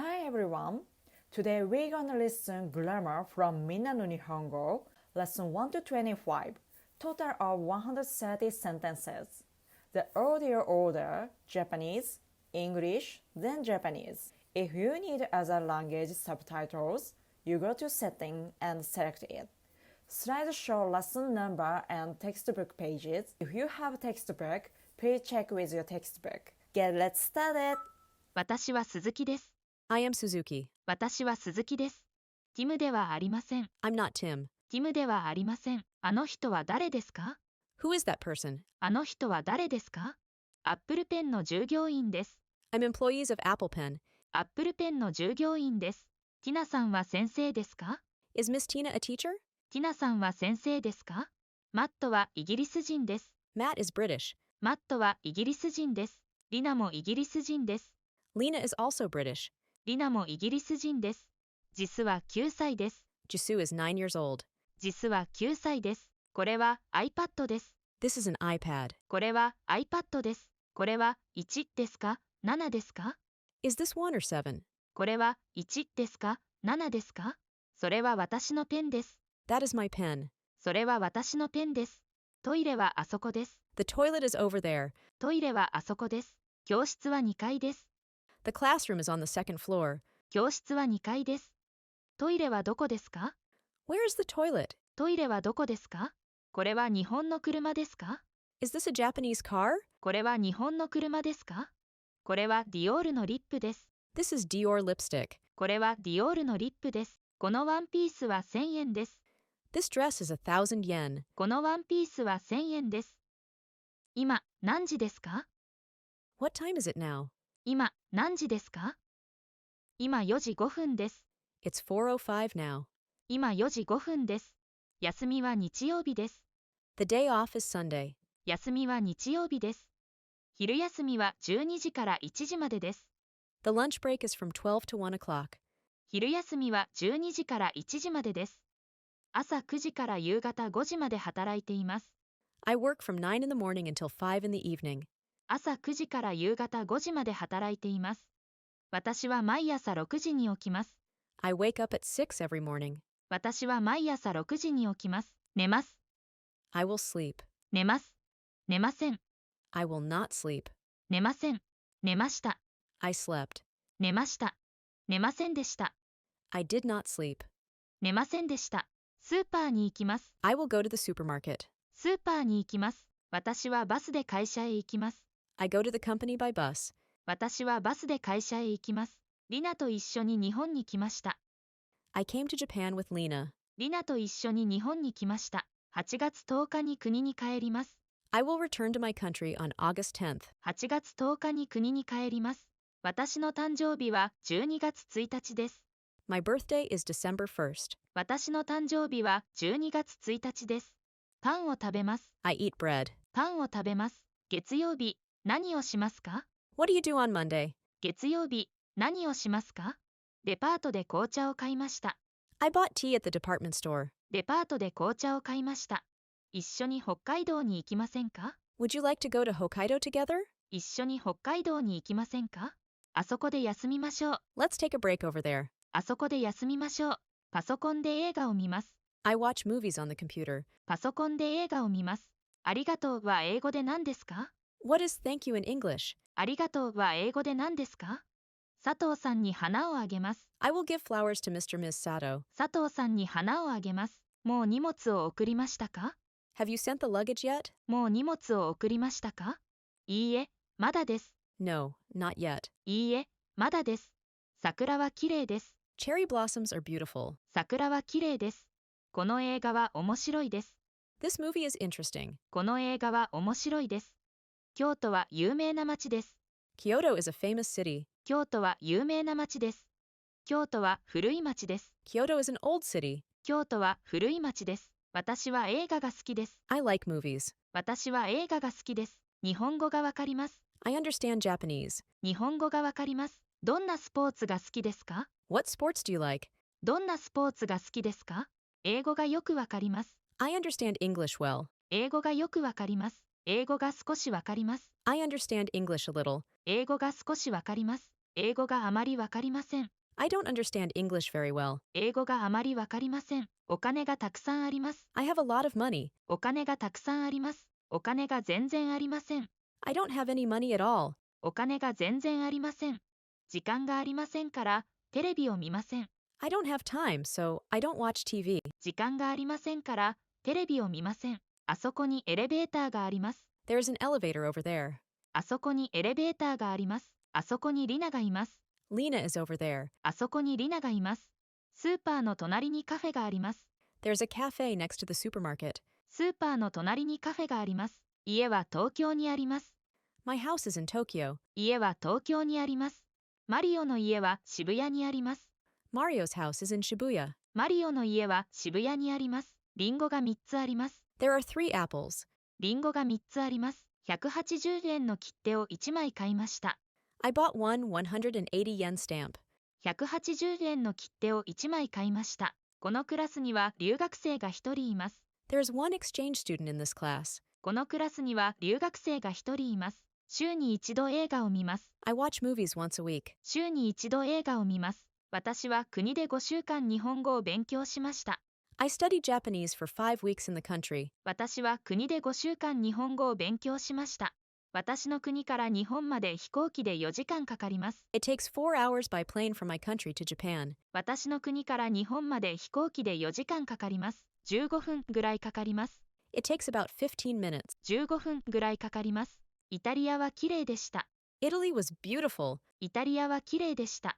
Hi everyone! Today we're gonna listen grammar from Minna no Nihongo, lesson 1 to 25, total of 130 sentences. The audio order, Japanese, English, then Japanese. If you need other language subtitles, you go to setting and select it. Slides show lesson number and textbook pages. If you have textbook, please check with your textbook. Let's start it! 私は鈴木です。I am Suzuki. 私は鈴木です。ティムではありません。 I'm not Tim. ティムではありません。あの人は誰ですか？ Who is that person? あの人は誰ですか？アップルペンの従業員です。 I'm employees of Apple Pen. アップルペンの従業員です。ティナさんは先生ですか？ Is Miss Tina a teacher? ティナさんは先生ですか？マットはイギリス人です。 Matt is British. マットはイギリス人です。リナもイギリス人です。 Lena is also British. リナもイギリス人です。ジスは9歳です。 Jisoo is 9 years old. ジスは9歳です。これは iPad です。 This is an iPad. これは iPad です。これは1ですか ?7 ですか？ Is this 1 or 7? これは1ですか ?7 ですか？それは私のペンです。 That is my pen. それは私のペンです。トイレはあそこです。 The toilet is over there. トイレはあそこです。教室は2階です。 The classroom is on the second floor. 教室は2階です。トイレはどこですか？ Where is the toilet? トイレはどこですか？これは日本の車ですか？ Is this a Japanese car? これは日本の車ですか？これはディオールのリップです。 This is Dior lipstick. これはディオールのリップです。このワンピースは1000円です。 This dress is 1,000 yen. このワンピースは1000円です。今、何時ですか？ What time is it now? 今、何時ですか？今4時5分です。 It's 4:05 now. 今4時5分です。休みは日曜日です。 The day off is Sunday. 休みは日曜日です。昼休みは12時から1時までです。 The lunch break is from 12 to 1 o'clock. 昼休みは12時から1時までです。朝9時から夕方5時まで働いています。 I work from 9 in the morning until 5 in the evening. 朝9時から夕方5時まで働いています。私は毎朝6時に起きます。 I wake up at 6 every morning. 私は毎朝6時に起きます。寝ます。 I will sleep. 寝ます。寝ません。 I will not sleep. 寝ません。寝ました。 I slept. 寝ました。寝ませんでした。 I did not sleep. 寝ませんでした。スーパーに行きます。 I will go to the supermarket. スーパーに行きます。私はバスで会社へ行きます。 I go to the company by bus. 私はバスで会社へ行きます。リナと一緒に日本に来ました。 I came to Japan with Lena. リナと一緒に日本に来ました。8月10日に国に帰ります。 I will return to my country on August 10th. 8月10日に国に帰ります。私の誕生日は12月1日です。 My birthday is December 1st. 私の誕生日は12月1日です。パンを食べます。 I eat bread. パンを食べます。月曜日、何をしますか？ What do you do on Monday? 月曜日、何をしますか？デパートで紅茶を買いました。 I bought tea at the department store. デパートで紅茶を買いました。一緒に北海道に行きませんか？ Would you like to go to Hokkaido together? 一緒に北海道に行きませんか？あそこで休みましょう。 Let's take a break over there. あそこで休みましょう。パソコンで映画を見ます。 I watch movies on the computer. パソコンで映画を見ます。ありがとうは英語で何ですか？ What is thank you in English? ありがとうは英語で何ですか？佐藤さんに花をあげます。 I will give flowers to Mr. Ms. Sato. 佐藤さんに花をあげます。もう荷物を送りましたか？ Have you sent the luggage yet? もう荷物を送りましたか？いいえ、まだです。 No, not yet. いいえ、まだです。桜は綺麗です。 Cherry blossoms are beautiful. 桜は綺麗です。この映画は面白いです。 This movie is interesting. この映画は面白いです。京都は有名な街です。 Kyoto is a famous city. 京都は有名な街です。京都は古い街です。 Kyoto is an old city. 京都は古い街です。私は映画が好きです。 I like movies. 私は映画が好きです。日本語がわかります。 I understand Japanese. 日本語がわかります。どんなスポーツが好きですか？ What sports do you like? どんなスポーツが好きですか？英語がよくわかります。 I understand English well. 英語がよくわかります。英語が少しわかります。 I understand English a little. 英語が少しわかります。英語があまりわかりません。I don't understand English very well. 英語があまりわかりません。お金がたくさんあります。 I have a lot of money. お金がたくさんあります。お金が全然ありません。 I don't have any money at all. お金が全然ありません。時間がありませんからテレビを見ません。 I don't have time, so I don't watch TV. 時間がありませんからテレビを見ません。あそこにエレベーターがあります。 There's an elevator over there. あそこにエレベーターがあります。あそこにリナがいます。 Lena is over there. あそこにリナがいます。スーパーの隣にカフェがあります。 There's a cafe next to the supermarket. スーパーの隣にカフェがあります。家は東京にあります。 My house is in Tokyo. 家は東京にあります。マリオの家は渋谷にあります。 Mario's house is in Shibuya. マリオの家は渋谷にあります。リンゴが3つあります。 There are 3 apples. リンゴが3つあります。180円の切手を1枚買いました。 I bought one 180 yen stamp. 180円の切手を1枚買いました。このクラスには留学生が1人います。 There's one exchange student in this class. このクラスには留学生が1人います。週に一度映画を見ます。 I watch movies once a week. 週に一度映画を見ます。私は国で5週間日本語を勉強しました。 I studied Japanese for 5 weeks in the country. 私は国で5週間日本語を勉強しました。私の国から日本まで飛行機で4時間かかります。 It takes 4 hours by plane from my country to Japan. 私の国から日本まで飛行機で4時間かかります。15分ぐらいかかります。 It takes about 15 minutes. 15分ぐらいかかります。イタリアは綺麗でした。 Italy was beautiful. イタリアは綺麗でした。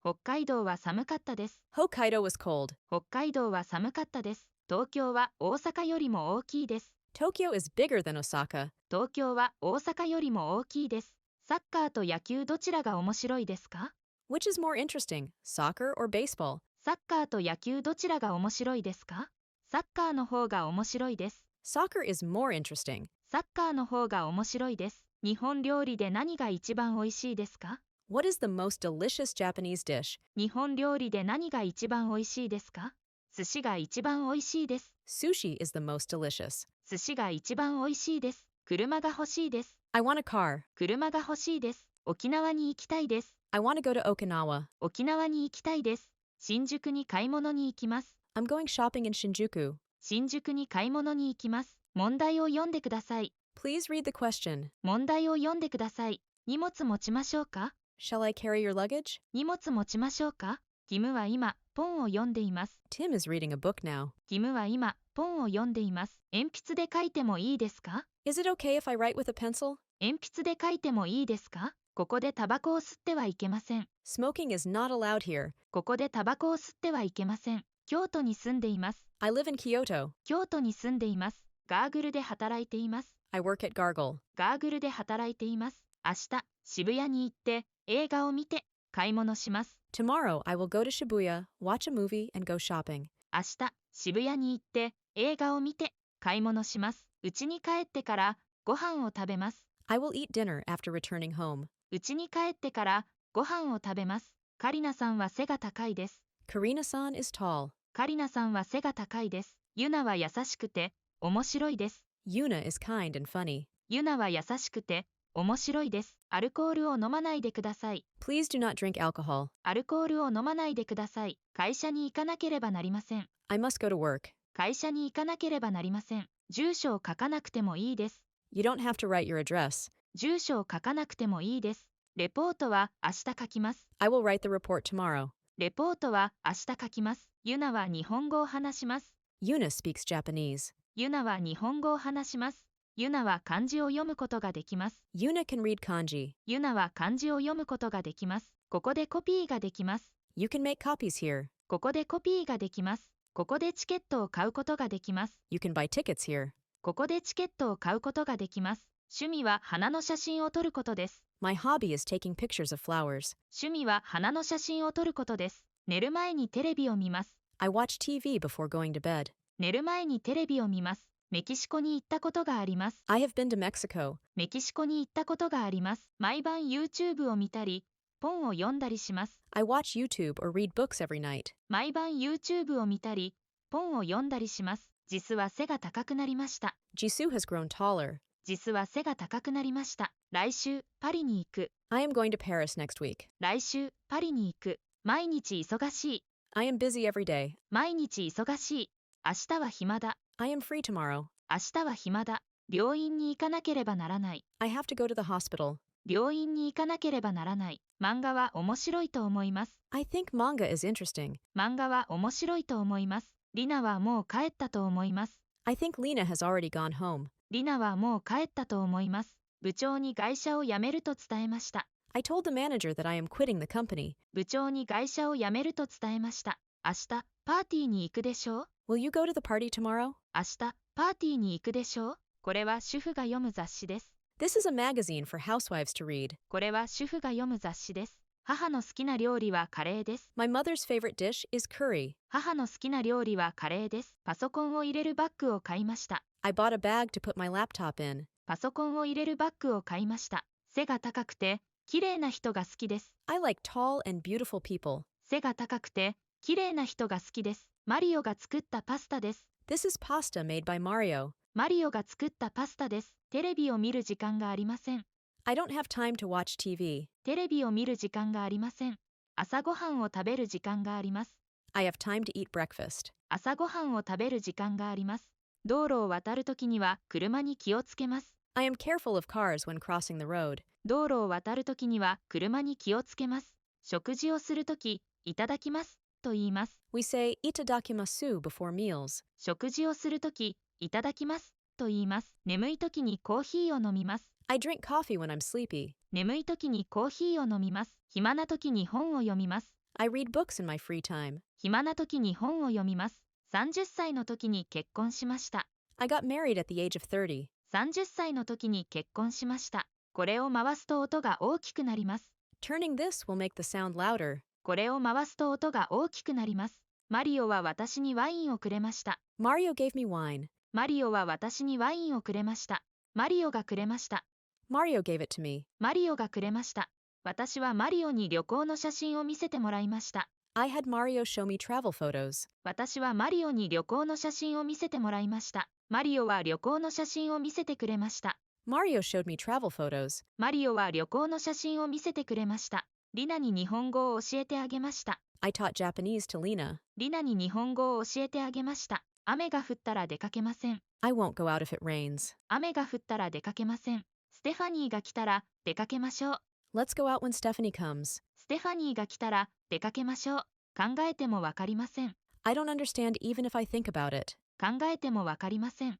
北海道は寒かったです。 Hokkaido was cold. 北海道は寒かったです。東京は大阪よりも大きいです。 Tokyo is bigger than Osaka. 東京は大阪よりも大きいです。サッカーと野球どちらが面白いですか？ Which is more interesting, soccer or baseball? サッカーと野球どちらが面白いですか？サッカーの方が面白いです。 Soccer is more interesting. サッカーの方が面白いです。日本料理で何が一番おいしいですか？ What is the most delicious Japanese dish? 日本料理で何が一番おいしいですか？寿司が一番おいしいです。 Sushi is the most delicious. 寿司が一番おいしいです。車が欲しいです。 I want a car. 車が欲しいです。沖縄に行きたいです。 I want to go to Okinawa. 沖縄に行きたいです。新宿に買い物に行きます。 I'm going shopping in Shinjuku. 新宿に買い物に行きます。問題を読んでください。 Please read the question. 問題を読んでください。荷物持ちましょうか？ Shall I carry your luggage? 荷物持ちましょうか？ティムは今、本を読んでいます。 Tim is reading a book now. ティムは今、本を読んでいます。鉛筆で書いてもいいですか？ Is it okay if I write with a pencil? 鉛筆で書いてもいいですか？ここでタバコを吸ってはいけません。 Smoking is not allowed here. ここでタバコを吸ってはいけません。京都に住んでいます。 I live in Kyoto. 京都に住んでいます。ガーグルで働いています。 I work at Gargle. ガーグルで働いています。明日、渋谷に行って映画を見て買い物します。 Tomorrow I will go to Shibuya, watch a movie, and go shopping. 明日、渋谷に行って映画を見て買い物します。家に帰ってからご飯を食べます。 I will eat dinner after returning home. 家に帰ってからご飯を食べます。カリナさんは背が高いです。 Karina-san is tall. カリナさんは背が高いです。ユナは優しくて面白いです。 Yuna is kind and funny. ユナは優しくて面白いです。アルコールを飲まないでください。 Please do not drink alcohol. アルコールを飲まないでください。会社に行かなければなりません。 I must go to work. 会社に行かなければなりません。住所を書かなくてもいいです。 You don't have to write your address. 住所を書かなくてもいいです。レポートは明日書きます。 I will write the report tomorrow. レポートは明日書きます。ユナは日本語を話します。 Yuna speaks Japanese. ユナは日本語を話します。ユナは漢字を読むことができます。 Yuna can read kanji. ユナは漢字を読むことができます。ここでコピーができます。 You can make copies here. ここでコピーができます。ここでチケットを買うことができます。 You can buy tickets here. ここでチケットを買うことができます。趣味は花の写真を撮ることです。 My hobby is taking pictures of flowers. 趣味は花の写真を撮ることです。寝る前にテレビを見ます。 I watch TV before going to bed. 寝る前にテレビを見ます。メキシコに行ったことがあります。 I have been to Mexico. メキシコに行ったことがあります。毎晩 YouTube を見たり、本を読んだりします。 I watch YouTube or read books every night. 毎晩 YouTube を見たり、本を読んだりします。ジスは背が高くなりました。Jisoo has grown taller. 実は背が高くなりました。来週、パリに行く。I am going to Paris next week. 来週、パリに行く。毎日忙しい。I am busy every day. 毎日忙しい。明日は暇だ。I am free tomorrow. 明日は暇だ。病院に行かなければならない。I have to go to the hospital. 病院に行かなければならない。漫画は面白いと思います。I think manga is interesting. 漫画は面白いと思います。リナはもう帰ったと思います。I think Lena has already gone home. リナはもう帰ったと思います。部長に会社を辞めると伝えました。I told the manager that I am quitting the company. 部長に会社を辞めると伝えました。明日、パーティーに行くでしょう？ Will you go to the party tomorrow? 明日、パーティーに行くでしょう？これは主婦が読む雑誌です。This is a magazine for housewives to read. これは主婦が読む雑誌です。母の好きな料理はカレーです。My mother's favorite dish is curry. 母の好きな料理はカレーです。パソコンを入れるバッグを買いました。I bought a bag to put my laptop in. パソコンを入れるバッグを買いました。背が高くて、綺麗な人が好きです。I like tall and beautiful people. 背が高くて、綺麗な人が好きです。マリオが作ったパスタです。This is pasta made by Mario. マリオが作ったパスタです。テレビを見る時間がありません。I don't have time to watch TV. テレビを見る時間がありません。朝ごはんを食べる時間があります。I have time to eat breakfast. 朝ごはんを食べる時間があります。道路を渡るときには車に気をつけます。I am careful of cars when crossing the road. 道路を渡るときには車に気をつけます。食事をするとき、いただきますと言います。We say itadakimasu before meals. 食事をするとき、いただきますと言います。眠いときにコーヒーを飲みます。I drink coffee when I'm sleepy. 眠いときにコーヒーを飲みます。暇なときに本を読みます。I read books in my free time. 暇なときに本を読みます。30歳のときに結婚しました。I got married at the age of 30. 30歳のときに結婚しました。これを回すと音が大きくなります。Turning this will make the sound louder. これを回すと音が大きくなります。マリオは私にワインをくれました。Mario gave me wine. マリオは私にワインをくれました。マリオがくれました。Mario gave it to me. マリオがくれました。私はマリオに旅行の写真を見せてもらいました。I had Mario show me travel photos. 私はマリオに旅行の写真を見せてもらいました。マリオは旅行の写真を見せてくれました。Mario showed me travel photos. マリオは旅行の写真を見せてくれました。リナに日本語を教えてあげました。I taught Japanese to Lena. リナに日本語を教えてあげました。雨が降ったら出かけません。I won't go out if it rains. 雨が降ったら出かけません。ステファニーが来たら出かけましょう。 Let's go out when Stephanie comes. ステファニーが来たら出かけましょう。考えてもわかりません。 I don't understand even if I think about it. 考えてもわかりません。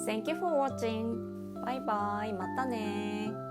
Thank you for watching. バイバイ。またね。